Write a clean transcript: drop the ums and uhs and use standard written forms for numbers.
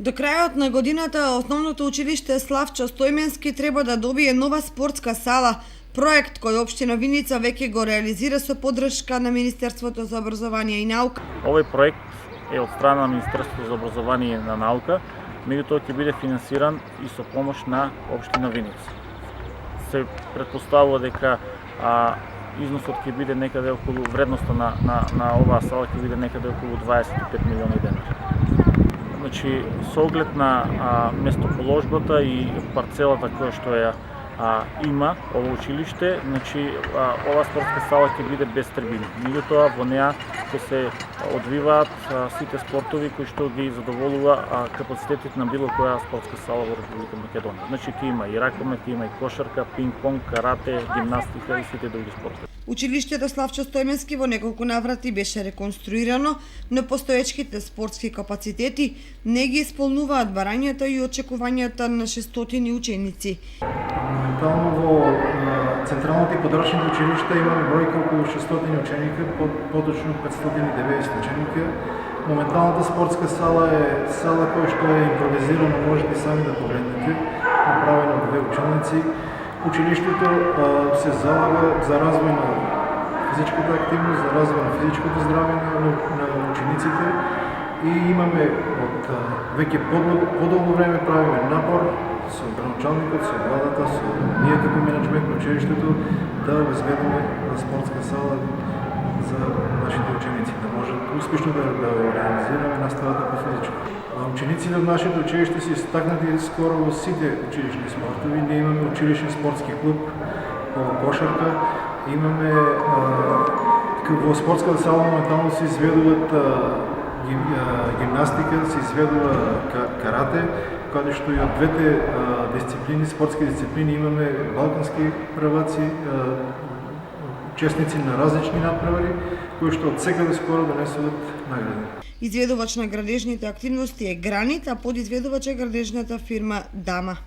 До крајот на годината Основното училиште Славчо Стојменски треба да добие нова спортска сала, проект кој општина Виница веќе го реализира со поддршка на Министерството за образование и наука. Овој проект е од страна на Министерството за образование и наука, меѓутоа ќе биде финансиран и со помош на општина Виница. Се претпоставува дека износот ќе биде некаде околу вредноста на оваа сала ќе биде некаде околу 25 милиони денари. Значи, со оглед на местоположбата и парцелата која што ја има ово училиште, значи оваа спортска сала ќе биде без трибини. Меѓутоа во неа ќе се одвиваат сите спортови кои што ги задоволува капацитетите на било која спортска сала во Република Македонија. Значи ќе има и ракомет, ќе има и кошарка, пинг-понг, карате, гимнастика и сите други спортови. Училиштето Славчо Стојменски во неколку наврати беше реконструирано, но постоечките спортски капацитети не ги исполнуваат барањата и очекувањата на 600 ученици. Моментално во Централното и подрачното училиште имаме бројка околу 600 ученика, поточно 590 ученика. Моменталната спортска сала е сала која што е импровизирана, можете сами да погледнете, направена од две ученици. Училиштето се залага за развој на физичката активност, за развој на физичкото здравје на учениците и имаме од веќе подолго време правиме напор со градоначалникот, со владата, со ние како менеджмент на училиштето да обезбедиме спортска сала за нашите ученици, да можат успешно да реализираме наставата по физичко. Учениците од нашето училиште се истакнати скоро во сите училишни спортови. Ние имаме училишен спортски клуб по кошарка, имаме во спортската сала моментално се изведуваат гимнастика, се изведува карате, каде што и од двете дисциплини, спортски дисциплини имаме балкански прваци, учесници на различни надпревари, кои што од секаде скоро донесуваат награди. Изведувач на градежните активности е Гранит, а подизведувач е градежната фирма Дама.